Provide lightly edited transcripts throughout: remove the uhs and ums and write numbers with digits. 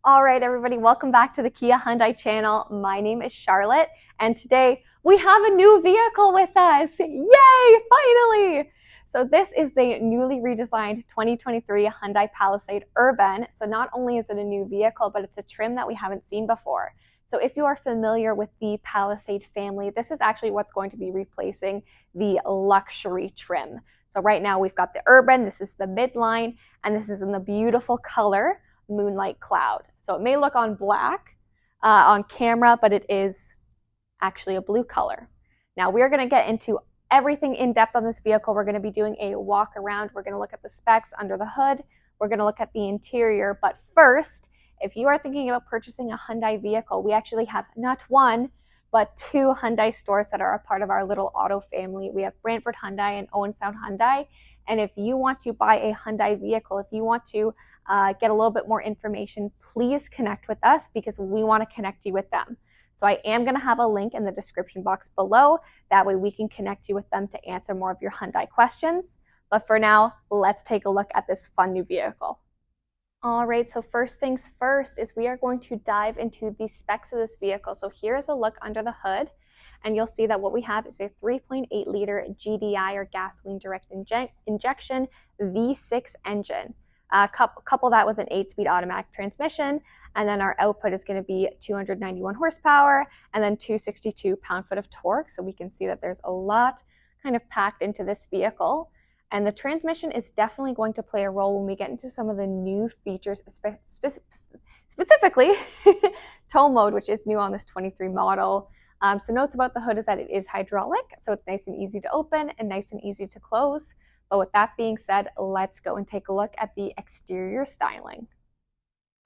All right, everybody, welcome back to the Kia Hyundai channel. My name is Charlotte, and today we have a new vehicle with us. Yay, finally! So this is the newly redesigned 2023 Hyundai Palisade Urban. So not only is it a new vehicle, but it's a trim that we haven't seen before. So if you are familiar with the Palisade family, this is actually what's going to be replacing the luxury trim. So right now we've got the Urban, this is the midline, and this is in the beautiful color Moonlight Cloud. So it may look on black on camera, but it is actually a blue color. Now we're going to get into everything in depth on this vehicle. We're going to be doing a walk around. We're going to look at the specs under the hood. We're going to look at the interior. But first, if you are thinking about purchasing a Hyundai vehicle, we actually have not one, but two Hyundai stores that are a part of our little auto family. We have Brantford Hyundai and Owen Sound Hyundai. And if you want to buy a Hyundai vehicle, if you want to get a little bit more information, please connect with us because we want to connect you with them. So I am going to have a link in the description box below. That way we can connect you with them to answer more of your Hyundai questions. But for now, let's take a look at this fun new vehicle. All right, so first things first is we are going to dive into the specs of this vehicle. So here's a look under the hood, and you'll see that what we have is a 3.8 liter GDI or gasoline direct injection V6 engine. Couple that with an 8-speed automatic transmission, and then our output is going to be 291 horsepower and then 262 pound-foot of torque. So we can see that there's a lot kind of packed into this vehicle. And the transmission is definitely going to play a role when we get into some of the new features, specifically tow mode, which is new on this 23 model. So notes about the hood is that it is hydraulic, so it's nice and easy to open and nice and easy to close. But with that being said, let's go and take a look at the exterior styling.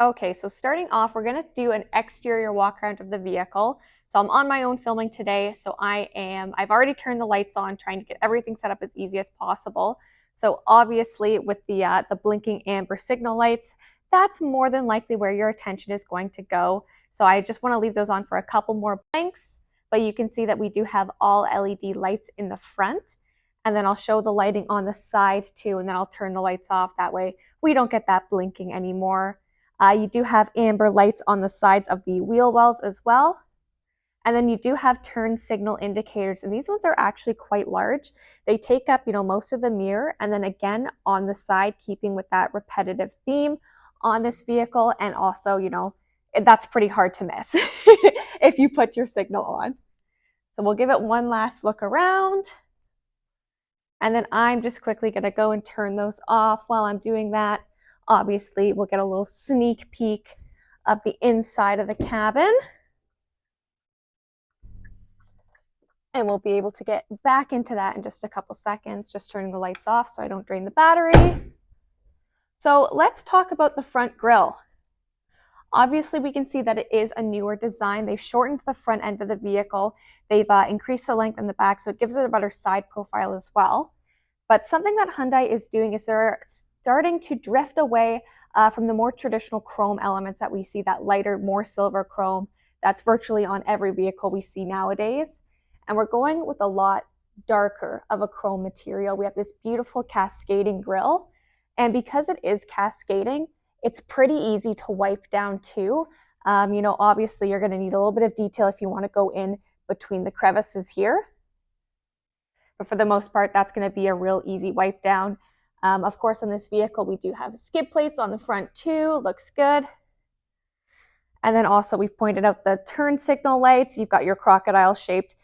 Okay, so starting off, we're going to do an exterior walk around of the vehicle. So I'm on my own filming today, so I've already turned the lights on, trying to get everything set up as easy as possible. So obviously with the blinking amber signal lights, that's more than likely where your attention is going to go. So I just want to leave those on for a couple more blinks, but you can see that we do have all LED lights in the front. And then I'll show the lighting on the side too, and then I'll turn the lights off. That way we don't get that blinking anymore. You do have amber lights on the sides of the wheel wells as well. And then you do have turn signal indicators, and these ones are actually quite large. They take up, most of the mirror, and then again on the side, keeping with that repetitive theme on this vehicle. And also, that's pretty hard to miss if you put your signal on. So we'll give it one last look around. And then I'm just quickly going to go and turn those off. While I'm doing that, obviously, we'll get a little sneak peek of the inside of the cabin. And we'll be able to get back into that in just a couple seconds, just turning the lights off so I don't drain the battery. So let's talk about the front grille. Obviously, we can see that it is a newer design. They've shortened the front end of the vehicle. They've increased the length in the back, so it gives it a better side profile as well. But something that Hyundai is doing is they're starting to drift away from the more traditional chrome elements that we see, that lighter, more silver chrome that's virtually on every vehicle we see nowadays. And we're going with a lot darker of a chrome material. We have this beautiful cascading grille. And because it is cascading, it's pretty easy to wipe down too. Obviously you're going to need a little bit of detail if you want to go in between the crevices here. But for the most part, that's going to be a real easy wipe down. Of course, on this vehicle, we do have skid plates on the front too. Looks good. And then also we've pointed out the turn signal lights. You've got your crocodile shaped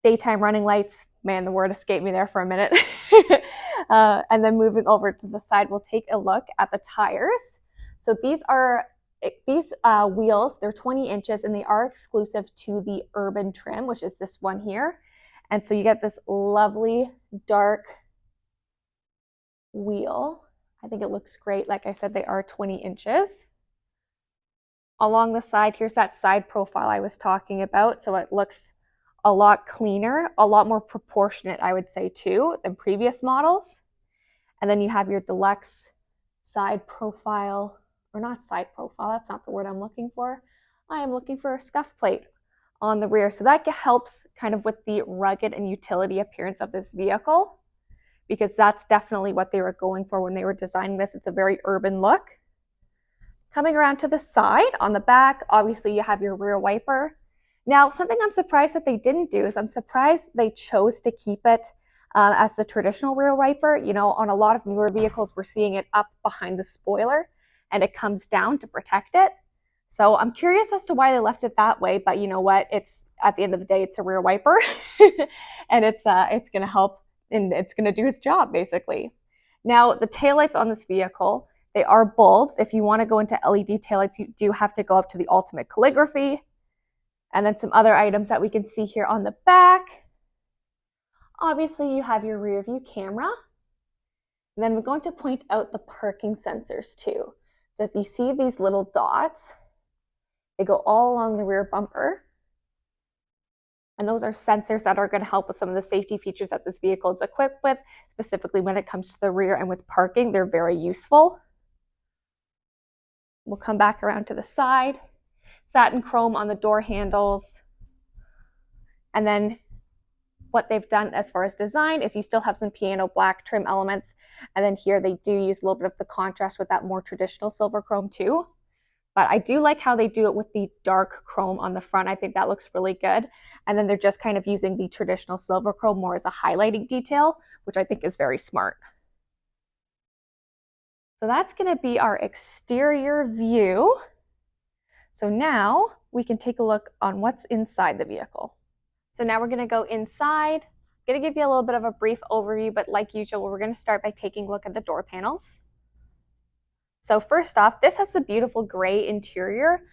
daytime running lights. Man, the word escaped me there for a minute. And then moving over to the side, we'll take a look at the tires. So these wheels, they're 20 inches and they are exclusive to the Urban trim, which is this one here. And so you get this lovely dark wheel. I think it looks great. Like I said, they are 20 inches. Along the side, here's that side profile I was talking about. So it looks a lot cleaner, a lot more proportionate, I would say too, than previous models. And then you have your deluxe side profile, or not side profile, that's not the word I'm looking for. I am looking for a scuff plate on the rear. So that helps kind of with the rugged and utility appearance of this vehicle, because that's definitely what they were going for when they were designing this. It's a very urban look. Coming around to the side, on the back, obviously you have your rear wiper. Now, something I'm surprised that they didn't do is I'm surprised they chose to keep it as the traditional rear wiper. You know, on a lot of newer vehicles, we're seeing it up behind the spoiler and it comes down to protect it. So I'm curious as to why they left it that way, but you know what? It's at the end of the day, it's a rear wiper and it's going to help and it's going to do its job basically. Now, the taillights on this vehicle, they are bulbs. If you want to go into LED taillights, you do have to go up to the ultimate calligraphy. And then some other items that we can see here on the back. Obviously, you have your rear view camera. And then we're going to point out the parking sensors too. So if you see these little dots, they go all along the rear bumper. And those are sensors that are going to help with some of the safety features that this vehicle is equipped with, specifically when it comes to the rear and with parking. They're very useful. We'll come back around to the side. Satin chrome on the door handles. And then what they've done as far as design is you still have some piano black trim elements. And then here they do use a little bit of the contrast with that more traditional silver chrome too. But I do like how they do it with the dark chrome on the front. I think that looks really good. And then they're just kind of using the traditional silver chrome more as a highlighting detail, which I think is very smart. So that's going to be our exterior view. So now we can take a look on what's inside the vehicle. So now we're going to go inside. I'm going to give you a little bit of a brief overview, but like usual, we're going to start by taking a look at the door panels. So first off, this has a beautiful gray interior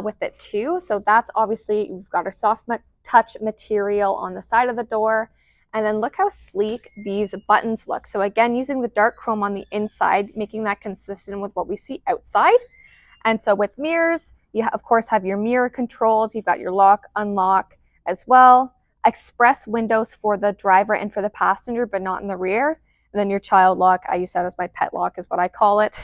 with it too. So that's obviously, we've got our soft touch material on the side of the door. And then look how sleek these buttons look. So again, using the dark chrome on the inside, making that consistent with what we see outside. And so with mirrors, you of course have your mirror controls. You've got your lock, unlock as well. Express windows for the driver and for the passenger, but not in the rear. And then your child lock, I use that as my pet lock is what I call it.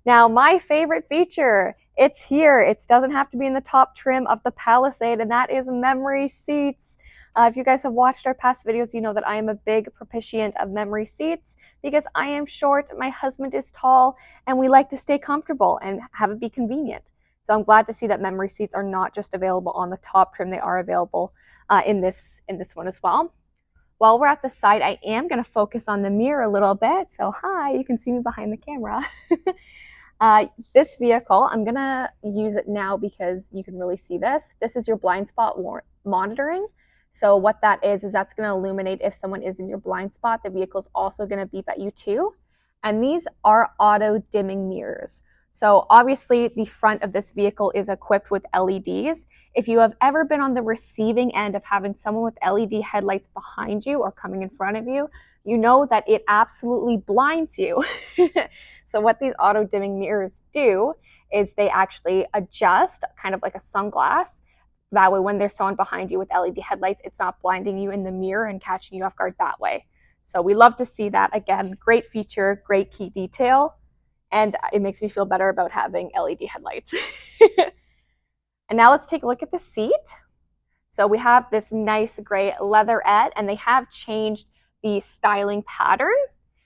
Now, my favorite feature, it's here. It doesn't have to be in the top trim of the Palisade, and that is memory seats. If you guys have watched our past videos, you know that I am a big propitiant of memory seats because I am short, my husband is tall, and we like to stay comfortable and have it be convenient. So I'm glad to see that memory seats are not just available on the top trim, they are available in this one as well. While we're at the side, I am going to focus on the mirror a little bit. So hi, you can see me behind the camera. This vehicle, I'm going to use it now because you can really see this. This is your blind spot monitoring. So what that is that's going to illuminate if someone is in your blind spot. The vehicle's also going to beep at you too. And these are auto dimming mirrors. So obviously the front of this vehicle is equipped with LEDs. If you have ever been on the receiving end of having someone with LED headlights behind you or coming in front of you, you know that it absolutely blinds you. So what these auto dimming mirrors do is they actually adjust kind of like a sunglass. That way when there's someone behind you with LED headlights, it's not blinding you in the mirror and catching you off guard that way. So we love to see that. Again, great feature, great key detail. And it makes me feel better about having LED headlights. And now let's take a look at the seat. So we have this nice gray leatherette, and they have changed the styling pattern.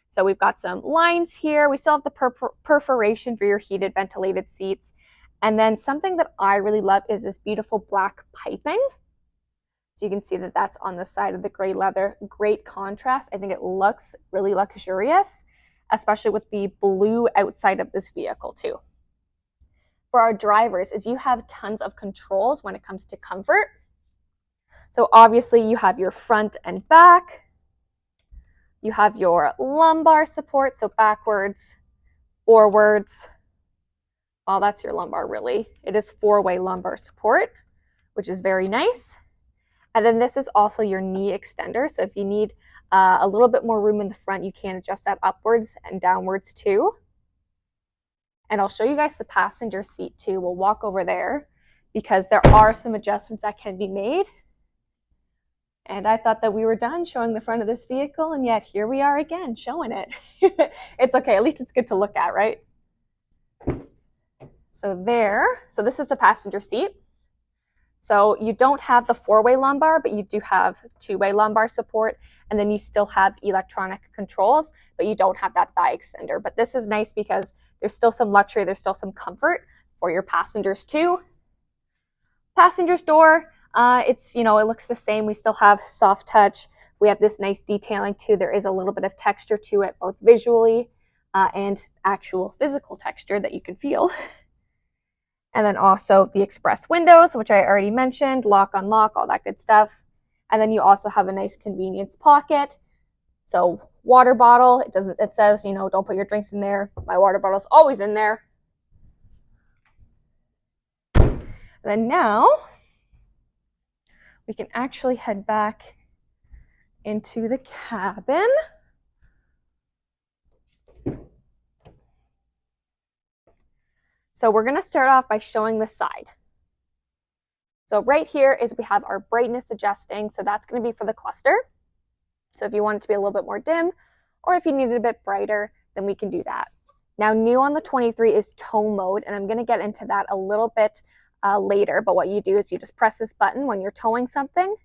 So we've got some lines here. We still have the perforation for your heated ventilated seats. And then something that I really love is this beautiful black piping. So you can see that that's on the side of the gray leather. Great contrast. I think it looks really luxurious, especially with the blue outside of this vehicle too. For our drivers, is you have tons of controls when it comes to comfort. So obviously you have your front and back. You have your lumbar support, so backwards, forwards. Well, that's your lumbar really. It is 4-way lumbar support, which is very nice. And then this is also your knee extender. So if you need a little bit more room in the front, you can adjust that upwards and downwards too. And I'll show you guys the passenger seat too. We'll walk over there because there are some adjustments that can be made. And I thought that we were done showing the front of this vehicle, and yet here we are again showing it. It's okay, at least it's good to look at, right? So this is the passenger seat. So you don't have the 4-way lumbar, but you do have 2-way lumbar support. And then you still have electronic controls, but you don't have that thigh extender. But this is nice because there's still some luxury, there's still some comfort for your passengers too. Passenger's door, it looks the same. We still have soft touch. We have this nice detailing too. There is a little bit of texture to it, both visually and actual physical texture that you can feel. And then also the express windows, which I already mentioned, lock, unlock, all that good stuff. And then you also have a nice convenience pocket. So water bottle, it says, don't put your drinks in there. My water bottle's always in there. And then now we can actually head back into the cabin. So we're going to start off by showing the side. So right here is we have our brightness adjusting. So that's going to be for the cluster. So if you want it to be a little bit more dim, or if you need it a bit brighter, then we can do that. Now new on the 23 is tow mode, and I'm going to get into that a little bit later. But what you do is you just press this button when you're towing something.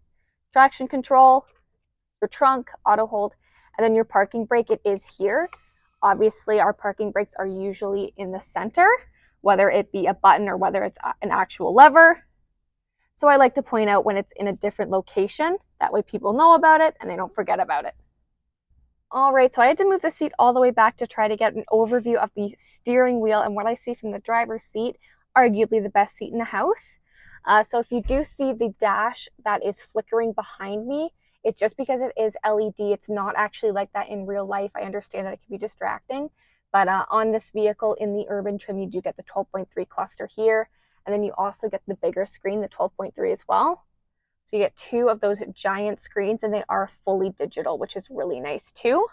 Traction control, your trunk, auto hold, and then your parking brake, it is here. Obviously, our parking brakes are usually in the center, whether it be a button or whether it's an actual lever. So I like to point out when it's in a different location. That way people know about it and they don't forget about it. All right, so I had to move the seat all the way back to try to get an overview of the steering wheel and what I see from the driver's seat, arguably the best seat in the house. So if you do see the dash that is flickering behind me, it's just because it is LED. It's not actually like that in real life. I understand that it can be distracting, but on this vehicle in the Urban trim, you do get the 12.3 cluster here, and then you also get the bigger screen, the 12.3 as well. So you get 2 of those giant screens, and they are fully digital, which is really nice too.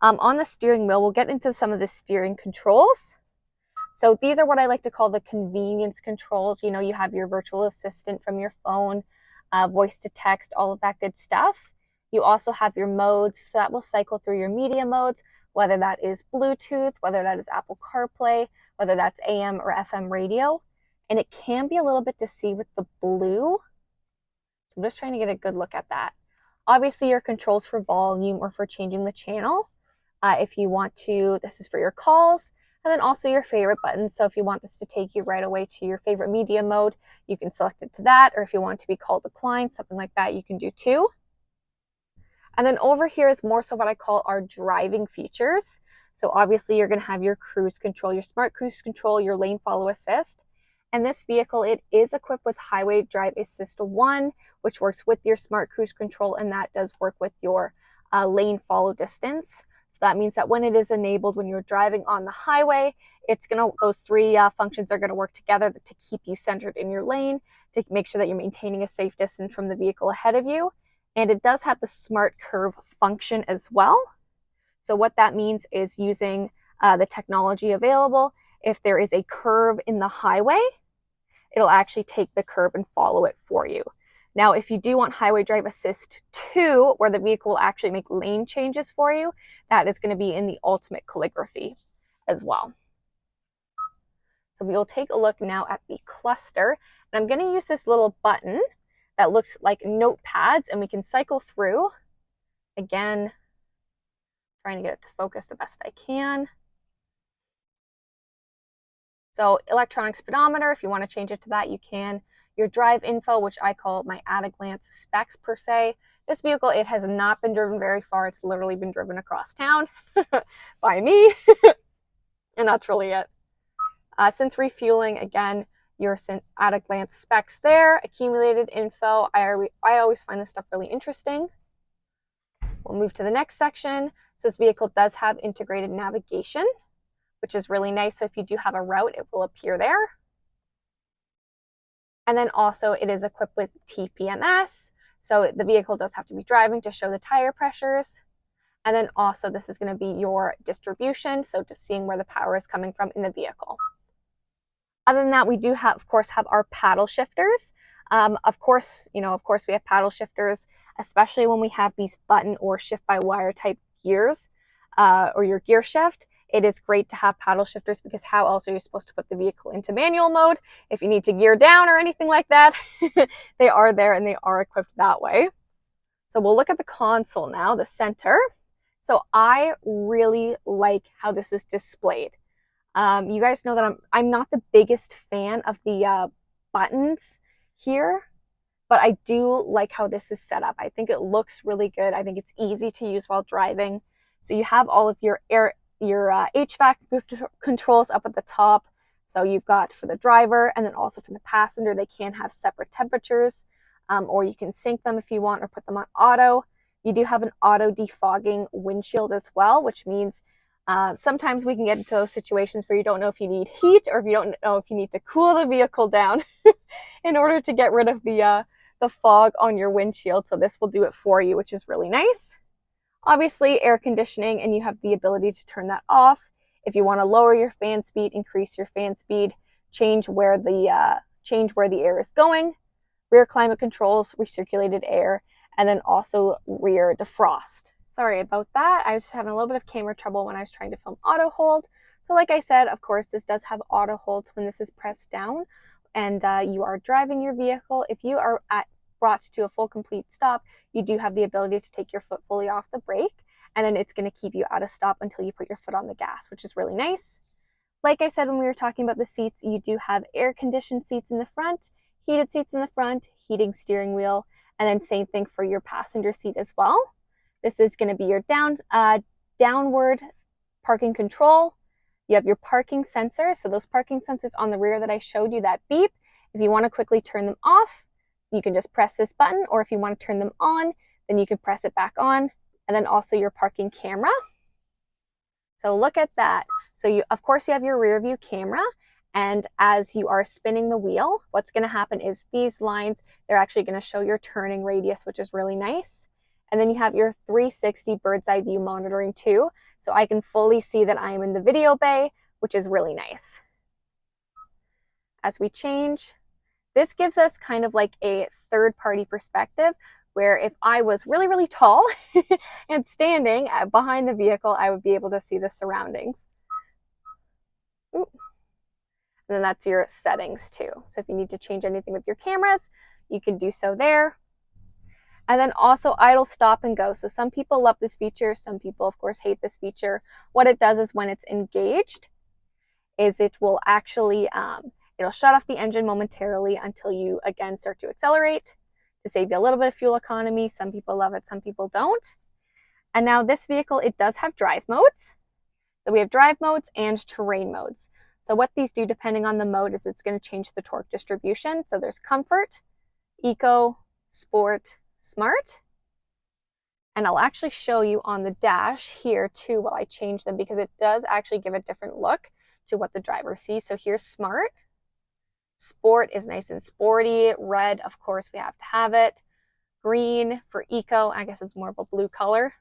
On the steering wheel, we'll get into some of the steering controls. So these are what I like to call the convenience controls. You have your virtual assistant from your phone, voice to text, all of that good stuff. You also have your modes, so that will cycle through your media modes, whether that is Bluetooth, whether that is Apple CarPlay, whether that's AM or FM radio. And it can be a little bit deceived with the blue. So I'm just trying to get a good look at that. Obviously, your controls for volume or for changing the channel. If you want to, this is for your calls. And then also your favorite buttons. So if you want this to take you right away to your favorite media mode, you can select it to that. Or if you want to be call decline, something like that, you can do too. And then over here is more so what I call our driving features. So obviously you're going to have your cruise control, your smart cruise control, your lane follow assist. And this vehicle, it is equipped with Highway Drive Assist 1, which works with your smart cruise control, and that does work with your lane follow distance. So that means that when it is enabled, when you're driving on the highway, those 3 functions are going to work together to keep you centered in your lane, to make sure that you're maintaining a safe distance from the vehicle ahead of you. And it does have the smart curve function as well. So what that means is using the technology available, if there is a curve in the highway, it'll actually take the curve and follow it for you. Now, if you do want Highway Drive Assist 2, where the vehicle will actually make lane changes for you, that is going to be in the ultimate calligraphy as well. So we will take a look now at the cluster. And I'm going to use this little button that looks like notepads, and we can cycle through. Again, trying to get it to focus the best I can. So electronic speedometer, if you want to change it to that, you can. Your drive info, which I call my at-a-glance specs per se. This vehicle, it has not been driven very far. It's literally been driven across town by me. And that's really it. Since refueling, again, your at-a-glance specs there. Accumulated info. I always find this stuff really interesting. We'll move to the next section. So this vehicle does have integrated navigation, which is really nice. So if you do have a route, it will appear there. And then also it is equipped with TPMS. So the vehicle does have to be driving to show the tire pressures. And then also this is going to be your distribution. So just seeing where the power is coming from in the vehicle. Other than that, we do have, of course, have our paddle shifters. Of course, we have paddle shifters, especially when we have these button or shift by wire type gears or your gear shift. it is great to have paddle shifters because how else are you supposed to put the vehicle into manual mode if you need to gear down or anything like that? They are there and they are equipped that way. So we'll look at the console now, the center. So I really like how this is displayed. You guys know that I'm not the biggest fan of the buttons here, but I do like how this is set up. I think it looks really good. I think it's easy to use while driving. So you have all of your HVAC controls up at the top. So you've got for the driver and then also for the passenger, they can have separate temperatures, or you can sync them if you want or put them on auto. You do have an auto defogging windshield as well, which means sometimes we can get into those situations where you don't know if you need heat or if you don't know if you need to cool the vehicle down in order to get rid of the fog on your windshield. So this will do it for you, which is really nice. Obviously air conditioning, and you have the ability to turn that off. If you want to lower your fan speed, increase your fan speed, change where the air is going, rear climate controls, recirculated air, and then also rear defrost. Sorry about that. I was having a little bit of camera trouble when I was trying to film auto hold. So like I said, of course, this does have auto hold when this is pressed down and you are driving your vehicle. If you are brought to a full complete stop, you do have the ability to take your foot fully off the brake, and then it's going to keep you at a stop until you put your foot on the gas, which is really nice. Like I said when we were talking about the seats, you do have air-conditioned seats in the front, heated seats in the front, heating steering wheel, and then same thing for your passenger seat as well. This is going to be your downward parking control. You have your parking sensors. So those parking sensors on the rear that I showed you, that beep, if you want to quickly turn them off, you can just press this button, or if you want to turn them on, then you can press it back on. And then also your parking camera. So look at that. So you, of course, you have your rear view camera. And as you are spinning the wheel, what's going to happen is these lines, they're actually going to show your turning radius, which is really nice. And then you have your 360 bird's eye view monitoring too. So I can fully see that I am in the video bay, which is really nice. As we change, this gives us kind of like a third-party perspective where if I was really, really tall and standing behind the vehicle, I would be able to see the surroundings. Ooh. And then that's your settings too. So if you need to change anything with your cameras, you can do so there. And then also idle, stop, and go. So some people love this feature. Some people, of course, hate this feature. What it does is when it's engaged, is it will actually, it'll shut off the engine momentarily until you, again, start to accelerate to save you a little bit of fuel economy. Some people love it, some people don't. And now this vehicle, it does have drive modes. So we have drive modes and terrain modes. So what these do, depending on the mode, is it's going to change the torque distribution. So there's comfort, eco, sport, smart. And I'll actually show you on the dash here too while I change them, because it does actually give a different look to what the driver sees. So here's smart. Sport is nice and sporty. Red, of course, we have to have it. Green for eco, I guess it's more of a blue color.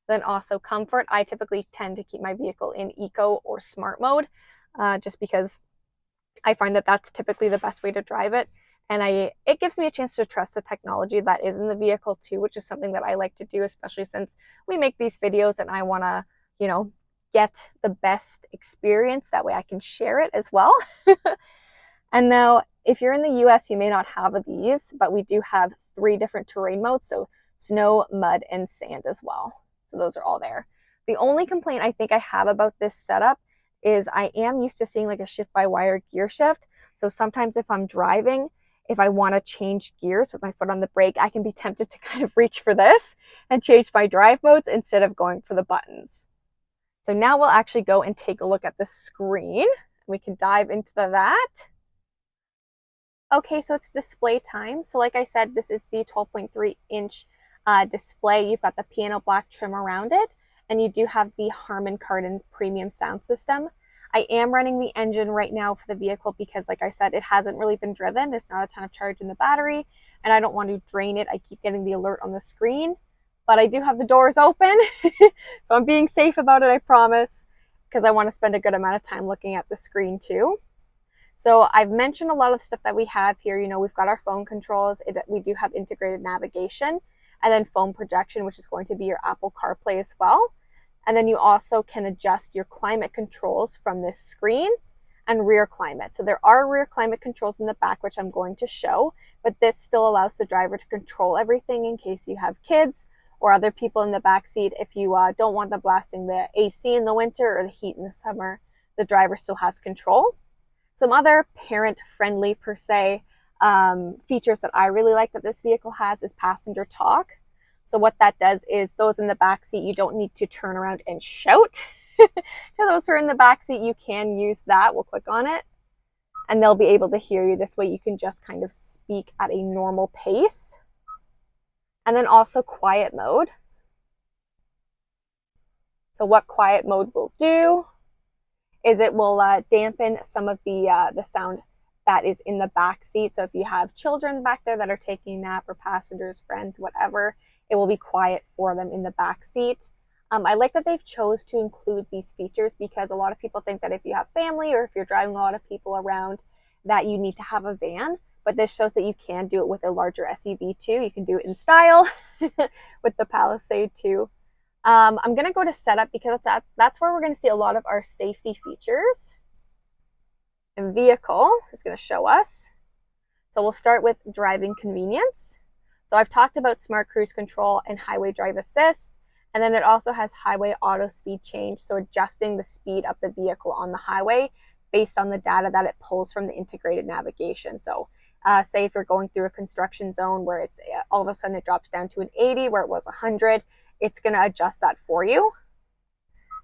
Then also comfort. I typically tend to keep my vehicle in eco or smart mode, just because I find that that's typically the best way to drive it. And it gives me a chance to trust the technology that is in the vehicle too, which is something that I like to do, especially since we make these videos and I want to, you know, get the best experience. That way I can share it as well. And now, if you're in the US, you may not have these, but we do have 3 different terrain modes. So snow, mud, and sand as well. So those are all there. The only complaint I think I have about this setup is I am used to seeing like a shift-by-wire gear shift. So sometimes if I'm driving, if I want to change gears with my foot on the brake, I can be tempted to kind of reach for this and change my drive modes instead of going for the buttons. So now we'll actually go and take a look at the screen. We can dive into that. Okay, so it's display time. So like I said, this is the 12.3-inch display. You've got the piano black trim around it, and you do have the Harman Kardon premium sound system. I am running the engine right now for the vehicle because, like I said, it hasn't really been driven. There's not a ton of charge in the battery, and I don't want to drain it. I keep getting the alert on the screen, but I do have the doors open, so I'm being safe about it, I promise, because I want to spend a good amount of time looking at the screen too. So I've mentioned a lot of stuff that we have here. You know, we've got our phone controls. We do have integrated navigation, and then phone projection, which is going to be your Apple CarPlay as well. And then you also can adjust your climate controls from this screen and rear climate. So there are rear climate controls in the back, which I'm going to show, but this still allows the driver to control everything in case you have kids or other people in the back seat. If you don't want them blasting the AC in the winter or the heat in the summer, the driver still has control. Some other parent-friendly, per se, features that I really like that this vehicle has is passenger talk. So what that does is those in the back seat, you don't need to turn around and shout. To those who are in the back seat, you can use that. We'll click on it and they'll be able to hear you. This way you can just kind of speak at a normal pace. And then also quiet mode. So what quiet mode will do is it will dampen some of the sound that is in the back seat. So if you have children back there that are taking a nap or passengers, friends, whatever, it will be quiet for them in the back seat. I like that they've chose to include these features because a lot of people think that if you have family or if you're driving a lot of people around that you need to have a van, but this shows that you can do it with a larger SUV too. You can do it in style with the Palisade too. I'm going to go to setup because that's where we're going to see a lot of our safety features. And vehicle is going to show us. So we'll start with driving convenience. So I've talked about smart cruise control and highway drive assist. And then it also has highway auto speed change. So adjusting the speed of the vehicle on the highway based on the data that it pulls from the integrated navigation. So say if you're going through a construction zone where it's all of a sudden it drops down to an 80 where it was 100, it's going to adjust that for you.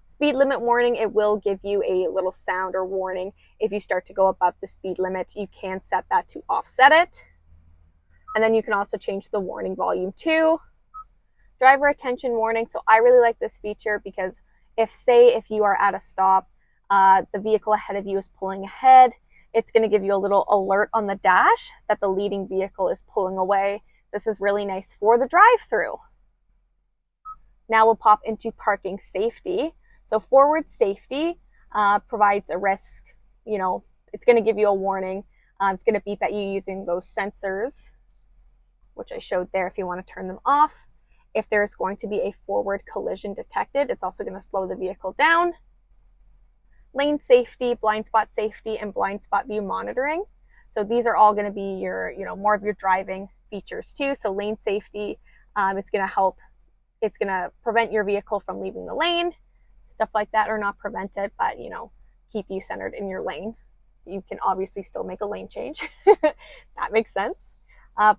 Speed limit warning, it will give you a little sound or warning. If you start to go above the speed limit, you can set that to offset it. And then you can also change the warning volume too. Driver attention warning. So I really like this feature because if you are at a stop, the vehicle ahead of you is pulling ahead, it's going to give you a little alert on the dash that the leading vehicle is pulling away. This is really nice for the drive-through. Now we'll pop into parking safety. So forward safety provides a risk, it's going to give you a warning. It's going to beep at you using those sensors, which I showed there if you want to turn them off. If there's going to be a forward collision detected, it's also going to slow the vehicle down. Lane safety, blind spot safety, and blind spot view monitoring. So these are all going to be your, more of your driving features too. So lane safety, it's going to help. It's going to prevent your vehicle from leaving the lane, stuff like that, or not prevent it, but, keep you centered in your lane. You can obviously still make a lane change. That makes sense.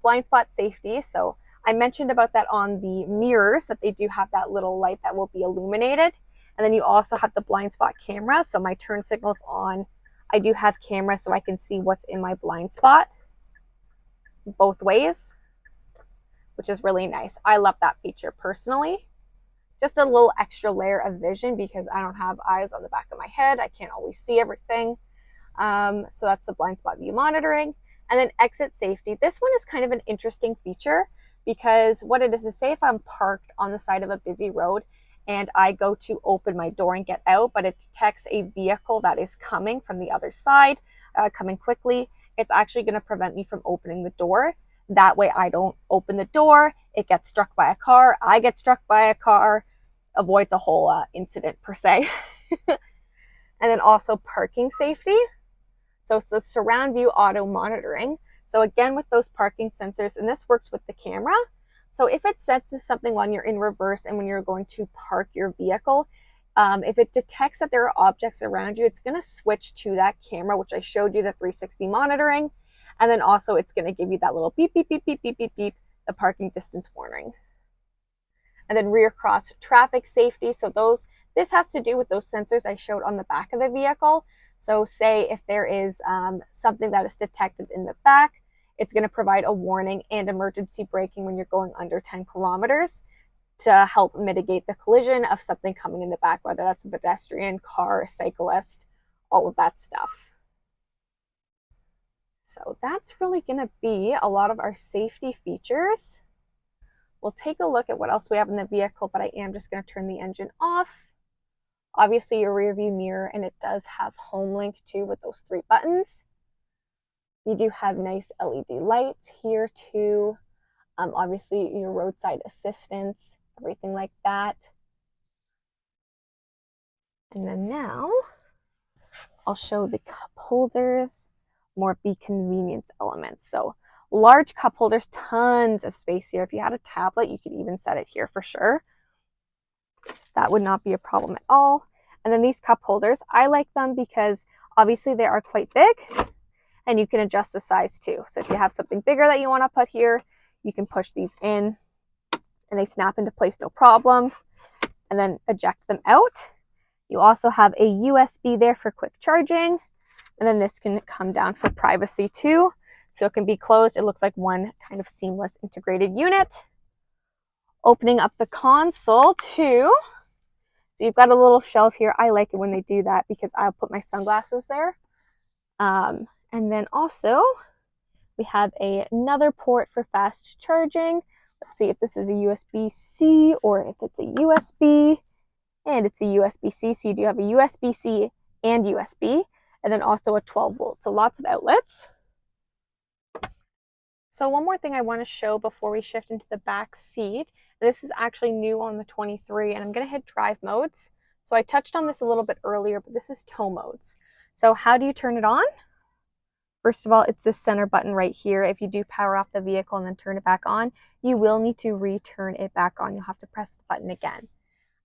Blind spot safety. So I mentioned about that on the mirrors, that they do have that little light that will be illuminated. And then you also have the blind spot camera. So my turn signal's on. I do have camera so I can see what's in my blind spot both ways, which is really nice. I love that feature personally. Just a little extra layer of vision because I don't have eyes on the back of my head. I can't always see everything. So that's the blind spot view monitoring. And then exit safety. This one is kind of an interesting feature because what it is say if I'm parked on the side of a busy road and I go to open my door and get out, but it detects a vehicle that is coming from the other side, coming quickly, it's actually going to prevent me from opening the door. That way I don't open the door, it gets struck by a car, I get struck by a car, avoids a whole incident per se. And then also parking safety. So surround view auto monitoring. So again, with those parking sensors, and this works with the camera. So if it senses something when you're in reverse and when you're going to park your vehicle, if it detects that there are objects around you, it's going to switch to that camera, which I showed you, the 360 monitoring. And then also it's going to give you that little beep, beep, beep, beep, beep, beep, beep, the parking distance warning. And then rear cross traffic safety. So this has to do with those sensors I showed on the back of the vehicle. So say if there is something that is detected in the back, it's going to provide a warning and emergency braking when you're going under 10 kilometers to help mitigate the collision of something coming in the back, whether that's a pedestrian, car, a cyclist, all of that stuff. So that's really going to be a lot of our safety features. We'll take a look at what else we have in the vehicle, but I am just going to turn the engine off. Obviously your rear view mirror, and it does have home link too with those 3 buttons. You do have nice LED lights here too. Obviously your roadside assistance, everything like that. And then now I'll show the cup holders, more of the convenience elements. So large cup holders, tons of space here. If you had a tablet, you could even set it here for sure. That would not be a problem at all. And then these cup holders, I like them because obviously they are quite big and you can adjust the size too. So if you have something bigger that you want to put here, you can push these in and they snap into place no problem, and then eject them out. You also have a USB there for quick charging, and then this can come down for privacy too. So it can be closed. It looks like one kind of seamless integrated unit. Opening up the console too. So you've got a little shelf here. I like it when they do that because I'll put my sunglasses there. And then also we have another port for fast charging. Let's see if this is a USB-C or if it's a USB. And it's a USB-C, so you do have a USB-C and USB, and then also a 12 volt, so lots of outlets. So one more thing I want to show before we shift into the back seat. This is actually new on the 23, and I'm going to hit drive modes. So I touched on this a little bit earlier, but this is tow modes. So how do you turn it on? First of all, it's this center button right here. If you do power off the vehicle and then turn it back on, you will need to return it back on. You'll have to press the button again.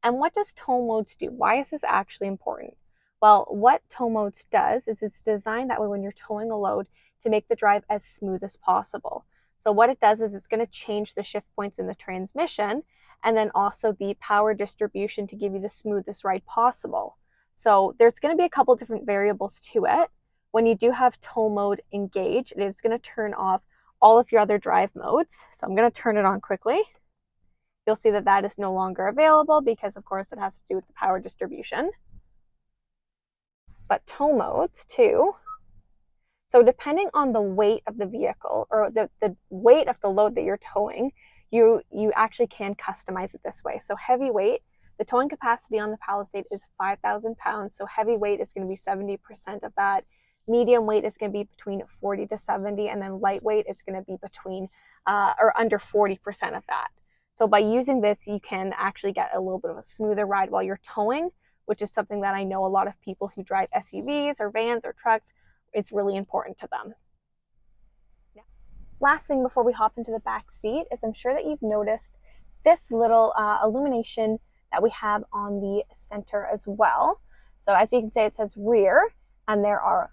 And what does tow modes do? Why is this actually important? Well, what tow modes does is it's designed that way when you're towing a load to make the drive as smooth as possible. So what it does is it's going to change the shift points in the transmission and then also the power distribution to give you the smoothest ride possible. So there's going to be a couple different variables to it. When you do have tow mode engaged, it is going to turn off all of your other drive modes. So I'm going to turn it on quickly. You'll see that that is no longer available because, of course, it has to do with the power distribution. But tow modes, too. So depending on the weight of the vehicle or the weight of the load that you're towing, you actually can customize it this way. So heavy weight, the towing capacity on the Palisade is 5,000 pounds. So heavy weight is going to be 70% of that. Medium weight is going to be between 40 to 70, and then lightweight is going to be between or under 40% of that. So by using this, you can actually get a little bit of a smoother ride while you're towing, which is something that I know a lot of people who drive SUVs or vans or trucks, it's really important to them. Yeah. Last thing before we hop into the back seat is I'm sure that you've noticed this little illumination that we have on the center as well. So as you can see, it says rear, and there are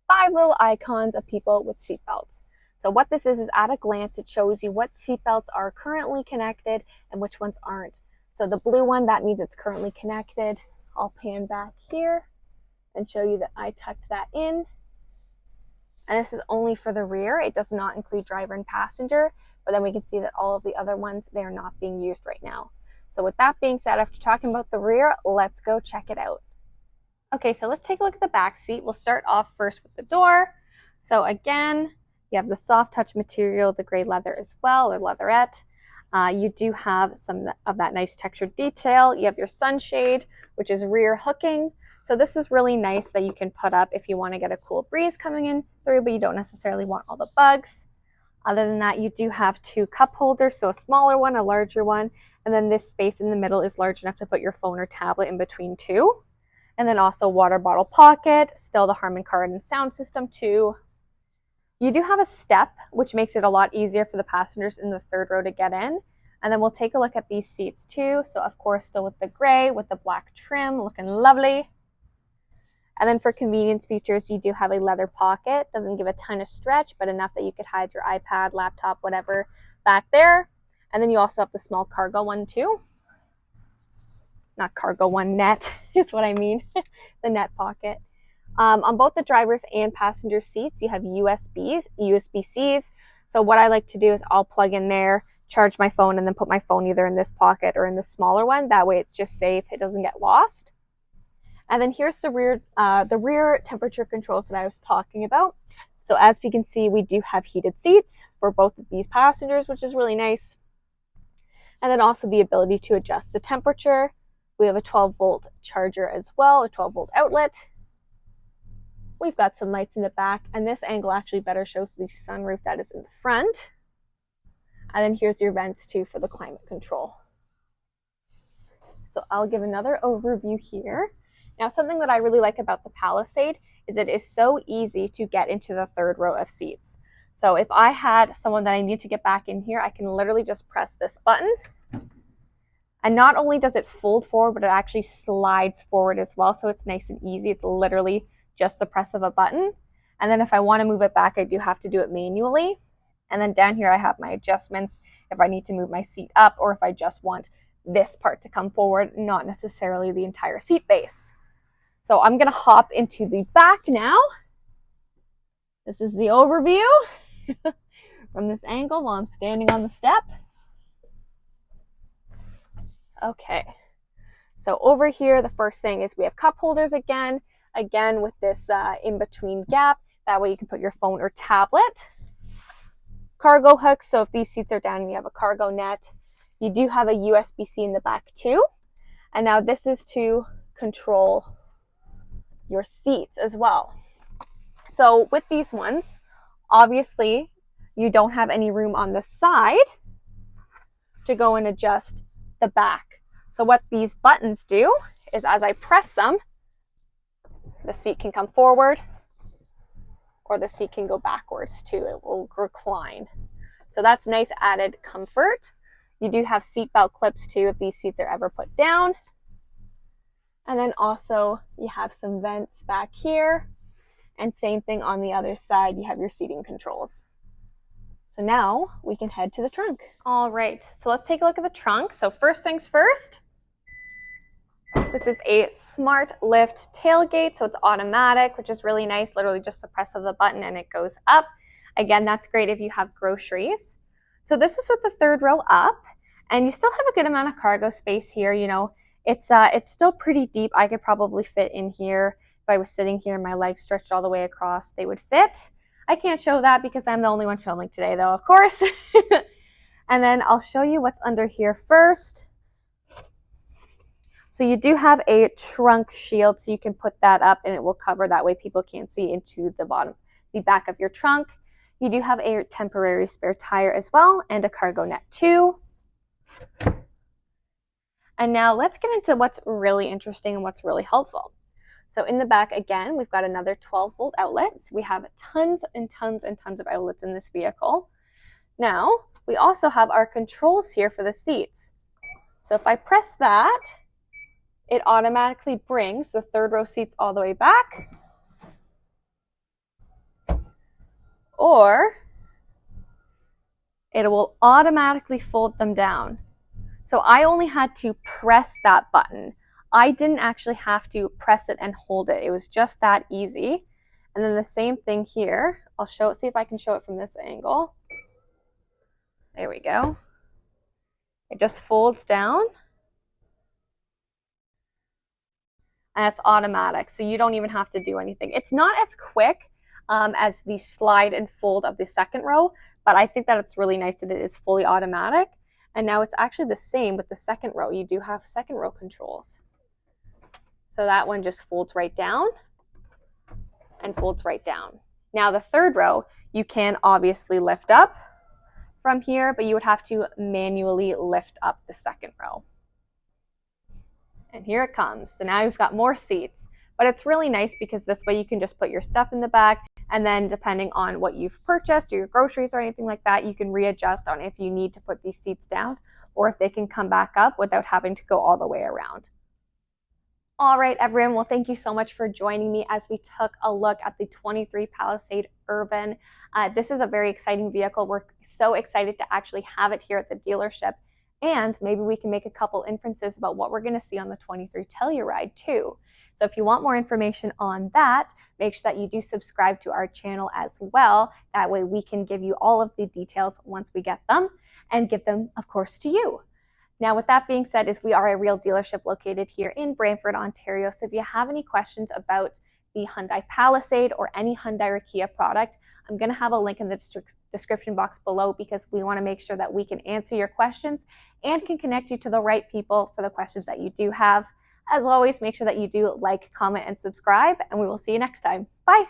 5 little icons of people with seatbelts. So what this is at a glance, it shows you what seatbelts are currently connected and which ones aren't. So the blue one, that means it's currently connected. I'll pan back here and show you that I tucked that in. And this is only for the rear. It does not include driver and passenger, but then we can see that all of the other ones, they are not being used right now. So with that being said, after talking about the rear, let's go check it out. Okay, so let's take a look at the back seat. We'll start off first with the door. So again, you have the soft touch material, the gray leather as well, or leatherette. You do have some of that nice textured detail. You have your sunshade, which is rear hooking. So this is really nice that you can put up if you want to get a cool breeze coming in through, but you don't necessarily want all the bugs. Other than that, you do have 2 cup holders, so a smaller one, a larger one, and then this space in the middle is large enough to put your phone or tablet in between too. And then also water bottle pocket, still the Harman Kardon sound system too. You do have a step, which makes it a lot easier for the passengers in the third row to get in. And then we'll take a look at these seats too. So of course, still with the gray, with the black trim, looking lovely. And then for convenience features, you do have a leather pocket. Doesn't give a ton of stretch, but enough that you could hide your iPad, laptop, whatever back there. And then you also have the small cargo one too. Not cargo one, net is what I mean, the net pocket. On both the driver's and passenger seats, you have USB-Cs. So what I like to do is I'll plug in there, charge my phone, and then put my phone either in this pocket or in the smaller one. That way it's just safe, it doesn't get lost. And then here's the rear temperature controls that I was talking about. So as we can see, we do have heated seats for both of these passengers, which is really nice. And then also the ability to adjust the temperature. We have a 12 volt charger as well, a 12 volt outlet. We've got some lights in the back, and this angle actually better shows the sunroof that is in the front. And then here's your vents too for the climate control. So I'll give another overview here. Now, something that I really like about the Palisade is it is so easy to get into the third row of seats. So if I had someone that I need to get back in here, I can literally just press this button. And not only does it fold forward, but it actually slides forward as well. So it's nice and easy. It's literally just the press of a button. And then if I want to move it back, I do have to do it manually. And then down here, I have my adjustments if I need to move my seat up or if I just want this part to come forward, not necessarily the entire seat base. So I'm going to hop into the back now. This is the overview from this angle while I'm standing on the step. Okay, so over here, the first thing is we have cup holders again with this in-between gap. That way you can put your phone or tablet. Cargo hooks, so if these seats are down and you have a cargo net. You do have a USB-C in the back too. And now this is to control your seats as well. So with these ones, obviously you don't have any room on the side to go and adjust the back. So what these buttons do is as I press them, the seat can come forward or the seat can go backwards too. It will recline. So that's nice added comfort. You do have seatbelt clips too if these seats are ever put down. And then also you have some vents back here. And same thing on the other side, you have your seating controls. So now we can head to the trunk. All right, so let's take a look at the trunk. So first things first, this is a smart lift tailgate. So it's automatic, which is really nice. Literally just the press of the button and it goes up. Again, that's great if you have groceries. So this is with the third row up and you still have a good amount of cargo space here. You know, it's still pretty deep. I could probably fit in here. If I was sitting here and my legs stretched all the way across, they would fit. I can't show that because I'm the only one filming today though, of course. And then I'll show you what's under here first. So you do have a trunk shield, so you can put that up and it will cover, that way people can't see into the back of your trunk. You do have a temporary spare tire as well and a cargo net too. And now let's get into what's really interesting and what's really helpful. So in the back, again, we've got another 12-volt outlets. We have tons and tons and tons of outlets in this vehicle. Now, we also have our controls here for the seats. So if I press that, it automatically brings the third row seats all the way back. Or it will automatically fold them down. So I only had to press that button. I didn't actually have to press it and hold it. It was just that easy. And then the same thing here. I'll see if I can show it from this angle. There we go. It just folds down. And it's automatic, so you don't even have to do anything. It's not as quick as the slide and fold of the second row, but I think that it's really nice that it is fully automatic. And now it's actually the same with the second row. You do have second row controls. So that one just folds right down and folds right down. Now the third row, you can obviously lift up from here, but you would have to manually lift up the second row. And here it comes. So now you've got more seats, but it's really nice because this way you can just put your stuff in the back, and then depending on what you've purchased or your groceries or anything like that, you can readjust on if you need to put these seats down or if they can come back up without having to go all the way around. All right, everyone. Well, thank you so much for joining me as we took a look at the 23 Palisade Urban. This is a very exciting vehicle. We're so excited to actually have it here at the dealership. And maybe we can make a couple inferences about what we're going to see on the 23 Telluride too. So if you want more information on that, make sure that you do subscribe to our channel as well. That way we can give you all of the details once we get them and give them, of course, to you. Now, with that being said, we are a real dealership located here in Brantford, Ontario. So if you have any questions about the Hyundai Palisade or any Hyundai or Kia product, I'm going to have a link in the description box below because we want to make sure that we can answer your questions and can connect you to the right people for the questions that you do have. As always, make sure that you do like, comment, and subscribe, and we will see you next time. Bye.